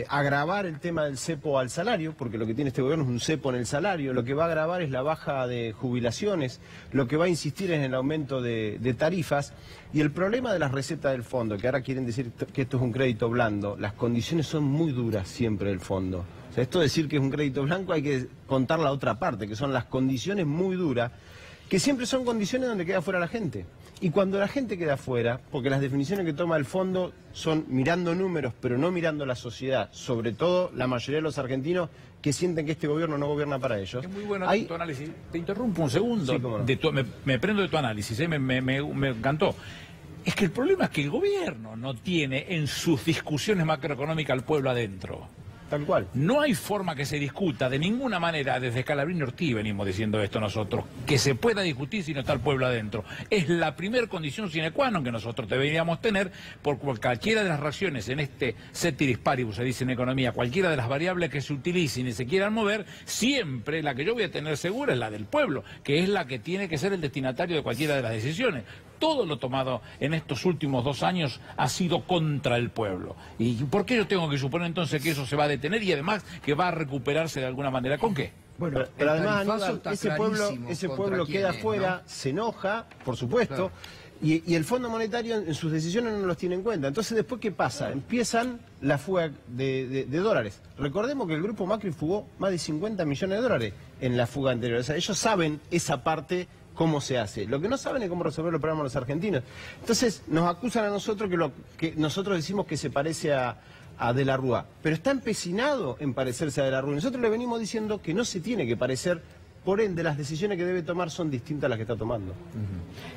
agravar el tema del cepo al salario, porque lo que tiene este gobierno es un cepo en el salario. Lo que va a agravar es la baja de jubilaciones, lo que va a insistir es en el aumento de tarifas. Y el problema de las recetas del fondo, que ahora quieren decir que esto es un crédito blando, las condiciones son muy duras siempre del fondo. O sea, esto de decir que es un crédito blanco hay que contar la otra parte, que son las condiciones muy duras, que siempre son condiciones donde queda fuera la gente. Y cuando la gente queda fuera, porque las definiciones que toma el fondo son mirando números, pero no mirando la sociedad, sobre todo la mayoría de los argentinos que sienten que este gobierno no gobierna para ellos. Es muy bueno tu análisis. Te interrumpo un segundo. Sí, cómo no. Me prendo de tu análisis, me encantó. Es que el problema es que el gobierno no tiene en sus discusiones macroeconómicas al pueblo adentro. Tal cual. No hay forma que se discuta de ninguna manera, desde Scalabrini y Ortiz venimos diciendo esto nosotros, que se pueda discutir si no está el pueblo adentro. Es la primera condición sine qua non que nosotros deberíamos tener por cualquiera de las reacciones en este ceteris paribus, se dice en economía, cualquiera de las variables que se utilicen y se quieran mover, siempre la que yo voy a tener segura es la del pueblo, que es la que tiene que ser el destinatario de cualquiera de las decisiones. Todo lo tomado en estos últimos 2 años ha sido contra el pueblo. ¿Y por qué yo tengo que suponer entonces que eso se va a detener y además que va a recuperarse de alguna manera? ¿Con qué? Bueno, pero además, Aníbal, ese pueblo queda afuera, ¿no? Se enoja, por supuesto, claro. y el Fondo Monetario en sus decisiones no los tiene en cuenta. Entonces, ¿después qué pasa? Empiezan la fuga de dólares. Recordemos que el Grupo Macri fugó más de 50 millones de dólares en la fuga anterior. O sea, ellos saben esa parte, cómo se hace. Lo que no saben es cómo resolver los problemas los argentinos. Entonces, nos acusan a nosotros que nosotros decimos que se parece a De la Rúa, pero está empecinado en parecerse a De la Rúa. Nosotros le venimos diciendo que no se tiene que parecer, por ende las decisiones que debe tomar son distintas a las que está tomando.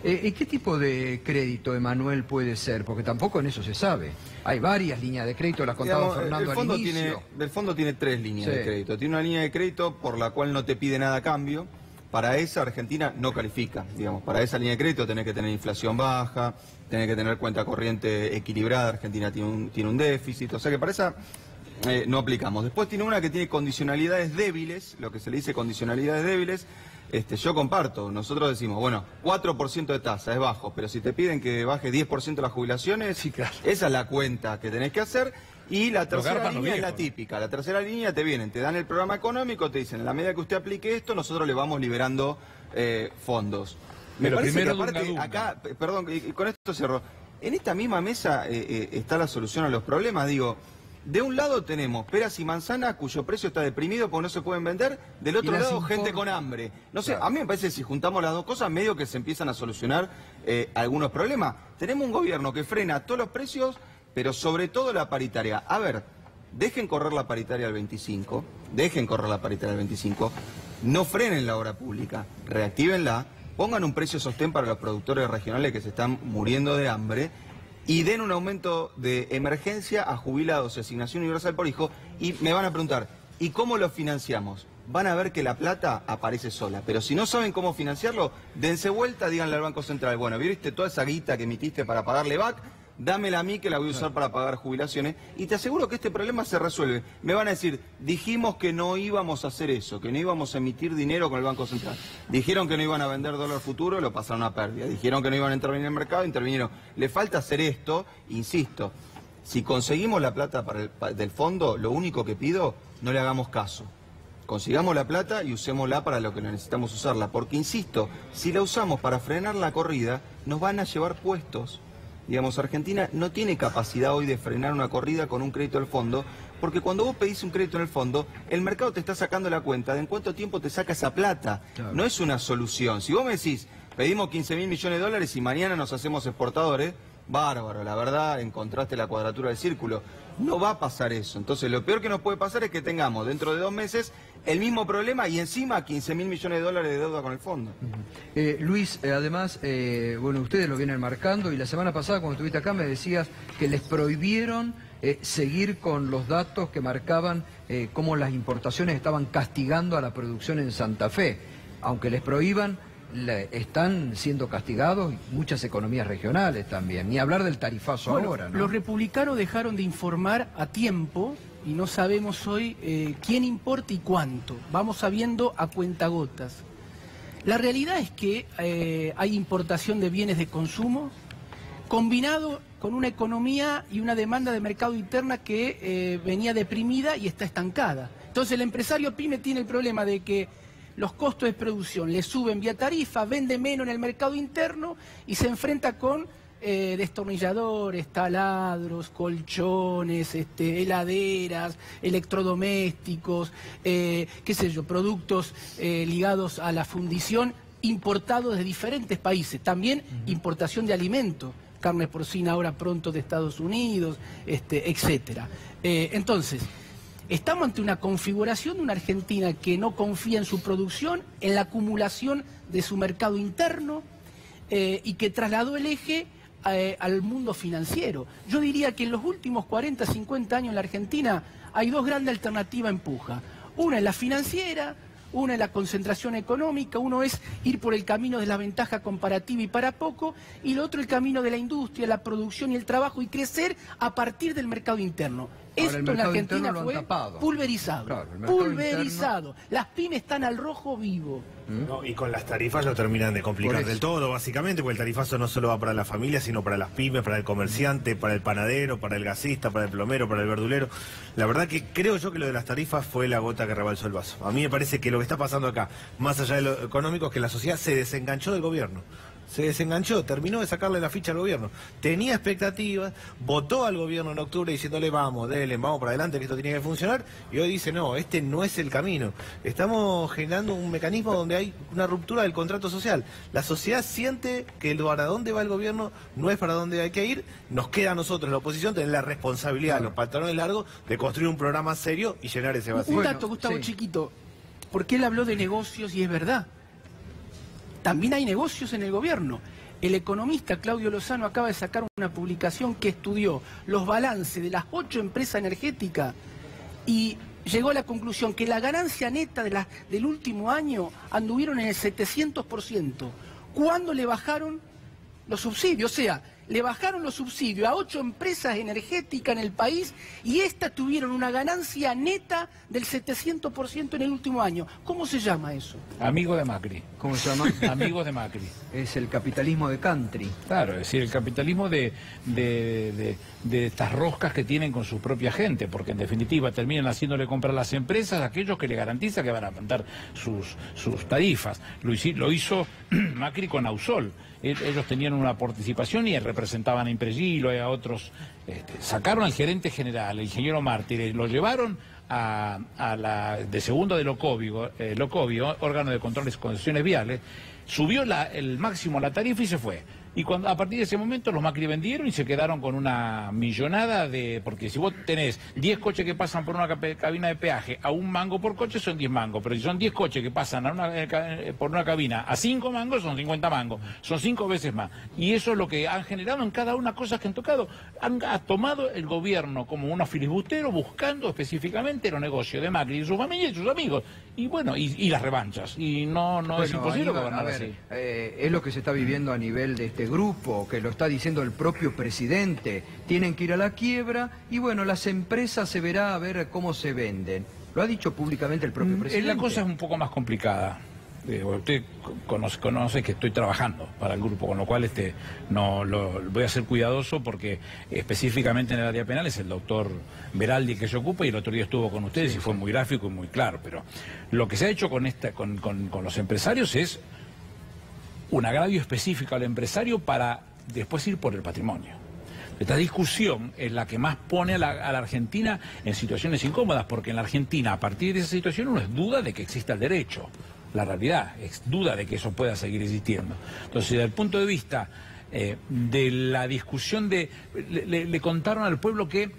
¿Y qué tipo de crédito, Emanuel, puede ser? Porque tampoco en eso se sabe. Hay varias líneas de crédito, las contaba Fernando al inicio. El fondo tiene 3 líneas de crédito. Tiene una línea de crédito por la cual no te pide nada a cambio. Para esa Argentina no califica, digamos. Para esa línea de crédito tenés que tener inflación baja, tenés que tener cuenta corriente equilibrada. Argentina tiene un déficit, o sea que para esa no aplicamos. Después tiene una que tiene condicionalidades débiles, lo que se le dice condicionalidades débiles, yo comparto. Nosotros decimos, bueno, 4% de tasa es bajo, pero si te piden que baje 10% las jubilaciones, sí, claro, esa es la cuenta que tenés que hacer. Y la tercera línea es la típica. La tercera línea te dan el programa económico, te dicen, en la medida que usted aplique esto, nosotros le vamos liberando fondos. Me pero parece primero que aparte, acá, perdón, y con esto cierro, en esta misma mesa está la solución a los problemas. Digo, de un lado tenemos peras y manzanas cuyo precio está deprimido porque no se pueden vender, del otro lado gente con hambre. No sé, claro, a mí me parece que si juntamos las dos cosas, medio que se empiezan a solucionar algunos problemas. Tenemos un gobierno que frena todos los precios, pero sobre todo la paritaria. A ver, dejen correr la paritaria al 25, no frenen la obra pública, reactívenla, pongan un precio sostén para los productores regionales que se están muriendo de hambre y den un aumento de emergencia a jubilados y asignación universal por hijo. Y me van a preguntar, ¿y cómo lo financiamos? Van a ver que la plata aparece sola, pero si no saben cómo financiarlo, dense vuelta, díganle al Banco Central, bueno, ¿viste toda esa guita que emitiste para pagarle BAC? Dámela a mí que la voy a usar para pagar jubilaciones y te aseguro que este problema se resuelve. Me van a decir, dijimos que no íbamos a hacer eso, que no íbamos a emitir dinero con el Banco Central. Dijeron que no iban a vender dólar futuro, lo pasaron a pérdida. Dijeron que no iban a intervenir en el mercado, intervinieron. Le falta hacer esto, insisto, si conseguimos la plata del fondo, lo único que pido, no le hagamos caso. Consigamos la plata y usémosla para lo que necesitamos usarla, porque insisto, si la usamos para frenar la corrida, nos van a llevar puestos. Digamos, Argentina no tiene capacidad hoy de frenar una corrida con un crédito del fondo, porque cuando vos pedís un crédito en el fondo, el mercado te está sacando la cuenta de en cuánto tiempo te saca esa plata. Claro. No es una solución. Si vos me decís, pedimos 15.000 millones de dólares y mañana nos hacemos exportadores, bárbaro, la verdad, encontraste la cuadratura del círculo. No va a pasar eso. Entonces, lo peor que nos puede pasar es que tengamos dentro de 2 meses el mismo problema y encima 15.000 millones de dólares de deuda con el fondo. Luis, además, bueno, ustedes lo vienen marcando y la semana pasada cuando estuviste acá me decías que les prohibieron seguir con los datos que marcaban cómo las importaciones estaban castigando a la producción en Santa Fe. Aunque les prohíban, están siendo castigados muchas economías regionales también, ni hablar del tarifazo ahora, ¿no? Los republicanos dejaron de informar a tiempo y no sabemos hoy quién importa y cuánto. Vamos sabiendo a cuentagotas. La realidad es que hay importación de bienes de consumo combinado con una economía y una demanda de mercado interna que venía deprimida y está estancada. Entonces el empresario pyme tiene el problema de que los costos de producción le suben vía tarifa, vende menos en el mercado interno y se enfrenta con destornilladores, taladros, colchones, heladeras, electrodomésticos, qué sé yo, productos ligados a la fundición importados de diferentes países. También importación de alimentos, carne porcina ahora pronto de Estados Unidos, etcétera. Entonces, estamos ante una configuración de una Argentina que no confía en su producción, en la acumulación de su mercado interno y que trasladó el eje al mundo financiero. Yo diría que en los últimos 40, 50 años en la Argentina hay 2 grandes alternativas en puja. Una es la financiera, una es la concentración económica, uno es ir por el camino de la ventaja comparativa y para poco, y lo otro el camino de la industria, la producción y el trabajo y crecer a partir del mercado interno. Esto en la Argentina fue pulverizado, claro, pulverizado. Interno... Las pymes están al rojo vivo. No, y con las tarifas lo terminan de complicar del todo, básicamente, porque el tarifazo no solo va para la familia, sino para las pymes, para el comerciante, para el panadero, para el gasista, para el plomero, para el verdulero. La verdad que creo yo que lo de las tarifas fue la gota que rebalsó el vaso. A mí me parece que lo que está pasando acá, más allá de lo económico, es que la sociedad se desenganchó del gobierno. Se desenganchó, terminó de sacarle la ficha al gobierno. Tenía expectativas, votó al gobierno en octubre diciéndole vamos, denle, vamos para adelante, que esto tiene que funcionar, y hoy dice no, este no es el camino. Estamos generando un mecanismo donde hay una ruptura del contrato social. La sociedad siente que para dónde va el gobierno no es para dónde hay que ir. Nos queda a nosotros, la oposición, tener la responsabilidad, los pantalones largos, de construir un programa serio y llenar ese vacío. Un dato, Gustavo, chiquito, porque él habló de negocios y es verdad. También hay negocios en el gobierno. El economista Claudio Lozano acaba de sacar una publicación que estudió los balances de las 8 empresas energéticas y llegó a la conclusión que la ganancia neta del último año anduvieron en el 700%. ¿Cuándo le bajaron los subsidios? O sea, le bajaron los subsidios a 8 empresas energéticas en el país y estas tuvieron una ganancia neta del 700% en el último año. ¿Cómo se llama eso? Amigo de Macri. ¿Cómo se llama? Amigos de Macri. Es el capitalismo de country. Claro, es decir, el capitalismo de estas roscas que tienen con su propia gente, porque en definitiva terminan haciéndole comprar las empresas a aquellos que le garantizan que van a aumentar sus tarifas. Lo hizo Macri con Ausol. Ellos tenían una participación y representaban a Impregilo y a otros. Sacaron al gerente general, el ingeniero Mártir, lo llevaron a la de segundo de Locovio, órgano de controles y concesiones viales, subió el máximo la tarifa y se fue. Y a partir de ese momento los Macri vendieron y se quedaron con una millonada porque si vos tenés 10 coches que pasan por una cabina de peaje a 1 mango por coche son 10 mangos, pero si son 10 coches que pasan por una cabina a 5 mangos son 50 mangos, son 5 veces más. Y eso es lo que han generado en cada una cosas que han tocado. Ha tomado el gobierno como unos filibusteros buscando específicamente los negocios de Macri y su familia y sus amigos. Y bueno, y las revanchas. Y no es imposible gobernar así. Es lo que se está viviendo a nivel de este grupo, que lo está diciendo el propio presidente. Tienen que ir a la quiebra y bueno, las empresas se verá a ver cómo se venden. Lo ha dicho públicamente el propio presidente. La cosa es un poco más complicada. Usted conoce que estoy trabajando para el grupo, con lo cual voy a ser cuidadoso porque específicamente en el área penal es el doctor Beraldi que se ocupa y el otro día estuvo con ustedes y fue muy gráfico y muy claro. Pero lo que se ha hecho con los empresarios es un agravio específico al empresario para después ir por el patrimonio. Esta discusión es la que más pone a la Argentina en situaciones incómodas, porque en la Argentina, a partir de esa situación, uno es duda de que exista el derecho. La realidad es duda de que eso pueda seguir existiendo. Entonces, desde el punto de vista de la discusión le contaron al pueblo que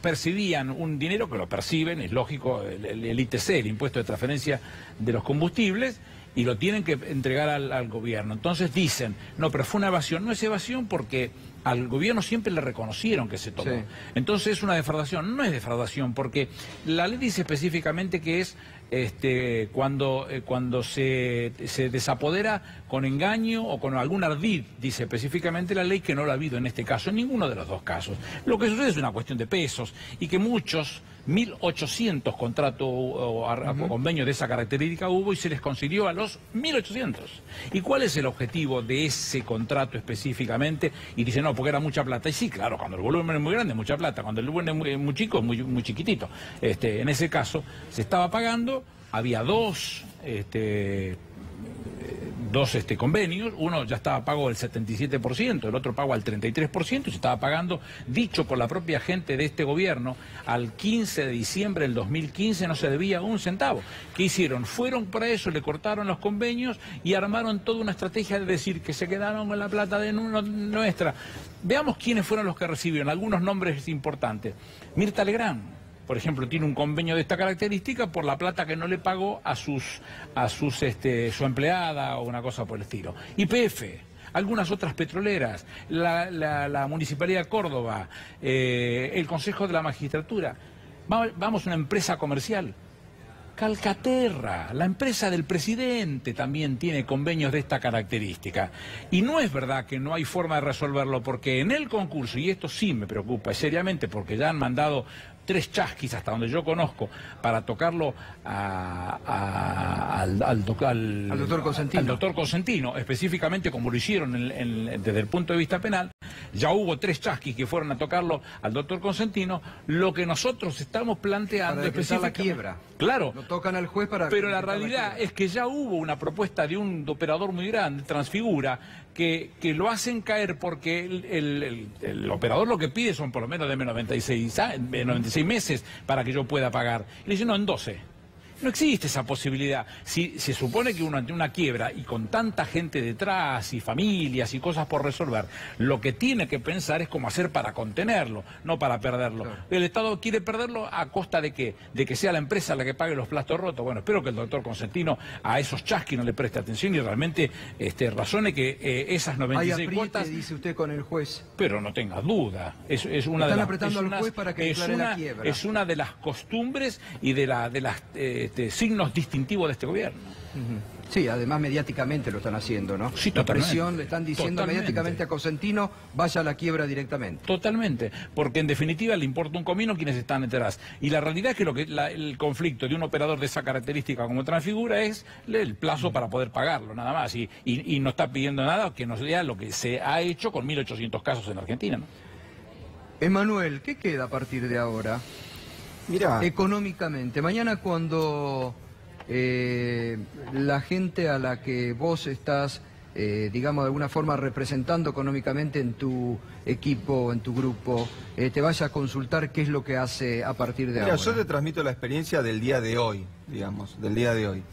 percibían un dinero, que lo perciben, es lógico, el ITC, el impuesto de transferencia de los combustibles, y lo tienen que entregar al gobierno. Entonces dicen, no, pero fue una evasión. No es evasión porque al gobierno siempre le reconocieron que se tomó. Sí. Entonces es una defraudación. No es defraudación porque la ley dice específicamente que es cuando se desapodera con engaño o con algún ardid, dice específicamente la ley, que no lo ha habido en este caso, en ninguno de los dos casos. Lo que sucede es una cuestión de pesos y que muchos, 1.800 contratos o convenios de esa característica hubo y se les consiguió a los 1.800. ¿Y cuál es el objetivo de ese contrato específicamente? Y dicen, no, porque era mucha plata. Y sí, claro, cuando el volumen es muy grande, mucha plata. Cuando el volumen es muy chico, muy chiquitito. En ese caso, se estaba pagando, había dos convenios, uno ya estaba pago del 77%, el otro pago al 33%, y se estaba pagando, dicho por la propia gente de este gobierno, al 15 de diciembre del 2015 no se debía un centavo. ¿Qué hicieron? Fueron para eso, le cortaron los convenios y armaron toda una estrategia de decir que se quedaron con la plata de nuestra. Veamos quiénes fueron los que recibieron, algunos nombres importantes. Mirta Legrand, por ejemplo, tiene un convenio de esta característica por la plata que no le pagó a su empleada o una cosa por el estilo. YPF, algunas otras petroleras, la Municipalidad de Córdoba, el Consejo de la Magistratura. Vamos a una empresa comercial. Calcaterra, la empresa del presidente, también tiene convenios de esta característica. Y no es verdad que no hay forma de resolverlo, porque en el concurso, y esto sí me preocupa seriamente, porque ya han mandado 3 chasquis, hasta donde yo conozco, para tocarlo al doctor Cosentino. Al doctor Cosentino, específicamente como lo hicieron desde el punto de vista penal. Ya hubo 3 chasquis que fueron a tocarlo al doctor Consentino. Lo que nosotros estamos planteando es la quiebra. Claro. Lo tocan al juez para... Pero la realidad es que ya hubo una propuesta de un operador muy grande, Transfigura, que lo hacen caer porque el operador lo que pide son por lo menos de 96 meses para que yo pueda pagar. Y le dicen, no, en 12. No existe esa posibilidad. Si se supone que uno ante una quiebra y con tanta gente detrás y familias y cosas por resolver, lo que tiene que pensar es cómo hacer para contenerlo, no para perderlo. Claro. El Estado quiere perderlo a costa de ¿qué? De que sea la empresa la que pague los platos rotos. Bueno, espero que el doctor Consentino a esos chasquis no le preste atención y realmente razone que esas 96 cuotas... dice usted con el juez. Pero no tenga duda. Es una Están de las, apretando al juez para que declare la quiebra. Es una de las costumbres y de las signos distintivos de este gobierno. Sí, además mediáticamente lo están haciendo, ¿no? Sí, la totalmente. presión, le están diciendo Totalmente. mediáticamente a Cosentino, vaya a la quiebra directamente. Totalmente, porque en definitiva le importa un comino quienes están detrás. Y la realidad es que el conflicto de un operador de esa característica como Transfigura es el plazo para poder pagarlo, nada más. Y no está pidiendo nada que no sea lo que se ha hecho con 1.800 casos en Argentina, ¿no? Emanuel, ¿qué queda a partir de ahora? Mira, Económicamente, mañana cuando la gente a la que vos estás, digamos, de alguna forma representando económicamente en tu equipo, en tu grupo, te vaya a consultar qué es lo que hace a partir de mira, ahora. yo te transmito la experiencia del día de hoy, digamos, del día de hoy.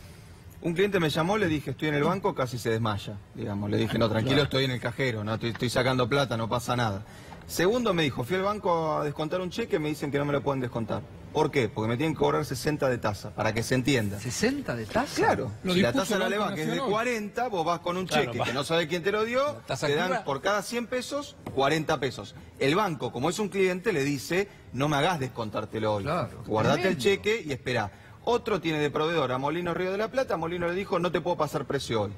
Un cliente me llamó, le dije, estoy en el banco, casi se desmaya, digamos. Le dije, no, tranquilo, estoy en el cajero, no, estoy sacando plata, no pasa nada. Segundo me dijo, fui al banco a descontar un cheque, me dicen que no me lo pueden descontar. ¿Por qué? Porque me tienen que cobrar 60 de tasa, para que se entienda. ¿60 de tasa? Claro, Lo si la dispuso tasa de la el Banco LEVAC es de Nacional. 40, vos vas con un cheque Claro, que no sabe quién te lo dio, tasa te dan activa. por cada 100 pesos, 40 pesos. El banco, como es un cliente, le dice, no me hagas descontártelo hoy. Claro, Guardate el tremendo. cheque y espera. Otro tiene de proveedor a Molino Río de la Plata, Molino le dijo, no te puedo pasar precio hoy.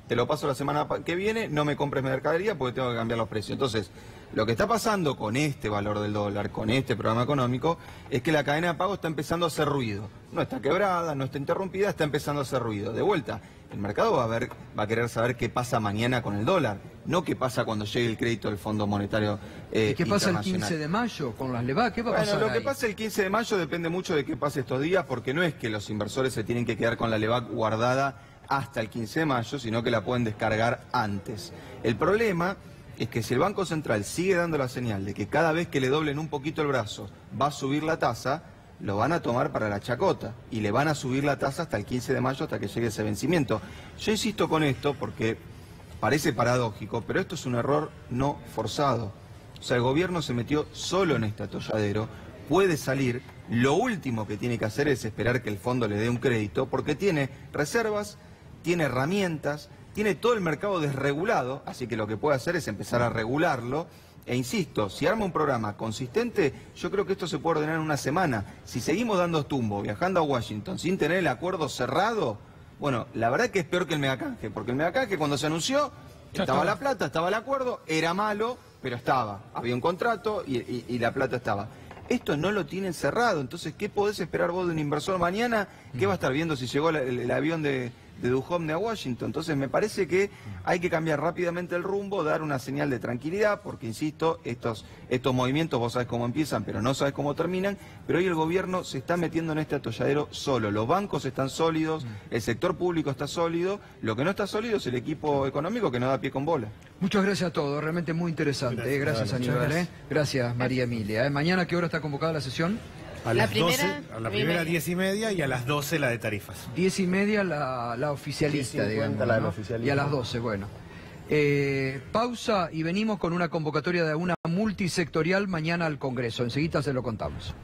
Te lo paso la semana que viene, no me compres mercadería porque tengo que cambiar los precios. Entonces, lo que está pasando con este valor del dólar, con este programa económico, es que la cadena de pago está empezando a hacer ruido. No está quebrada, no está interrumpida, está empezando a hacer ruido. De vuelta, el mercado va a querer saber qué pasa mañana con el dólar, no qué pasa cuando llegue el crédito del Fondo Monetario ¿Y qué pasa el Internacional. 15 de mayo con las LEVAC? ¿Qué va a Bueno, pasar lo que ahí? pasa el 15 de mayo depende mucho de qué pase estos días, porque no es que los inversores se tienen que quedar con la LEVAC guardada hasta el 15 de mayo, sino que la pueden descargar antes. El problema es que si el Banco Central sigue dando la señal de que cada vez que le doblen un poquito el brazo va a subir la tasa, lo van a tomar para la chacota y le van a subir la tasa hasta el 15 de mayo, hasta que llegue ese vencimiento. Yo insisto con esto porque parece paradójico, pero esto es un error no forzado. O sea, el gobierno se metió solo en este atolladero, puede salir, lo último que tiene que hacer es esperar que el fondo le dé un crédito, porque tiene reservas, tiene herramientas, tiene todo el mercado desregulado, así que lo que puede hacer es empezar a regularlo. E insisto, si arma un programa consistente, yo creo que esto se puede ordenar en una semana. Si seguimos dando tumbo, viajando a Washington, sin tener el acuerdo cerrado, bueno, la verdad que es peor que el megacanje, porque el megacanje cuando se anunció, Ya estaba estaba. la plata, estaba el acuerdo, era malo, pero estaba. Había un contrato y la plata estaba. Esto no lo tienen cerrado, entonces, ¿qué podés esperar vos de un inversor mañana? ¿Qué va a estar viendo si llegó el avión de Duhovne a Washington? Entonces, me parece que hay que cambiar rápidamente el rumbo, dar una señal de tranquilidad, porque, insisto, estos movimientos vos sabés cómo empiezan, pero no sabés cómo terminan, pero hoy el gobierno se está metiendo en este atolladero solo. Los bancos están sólidos, el sector público está sólido, lo que no está sólido es el equipo económico que no da pie con bola. Muchas gracias a todos, realmente muy interesante. Gracias Aníbal. Gracias María Emilia. ¿Mañana a qué hora está convocada la sesión? A La las primera, 12, a la primera 10:30 y a las 12 la de tarifas. 10:30 la oficialista, 10:50 digamos, la del ¿no? oficialista. Y a las 12, bueno. Pausa y venimos con una convocatoria de una multisectorial mañana al Congreso. Enseguida se lo contamos.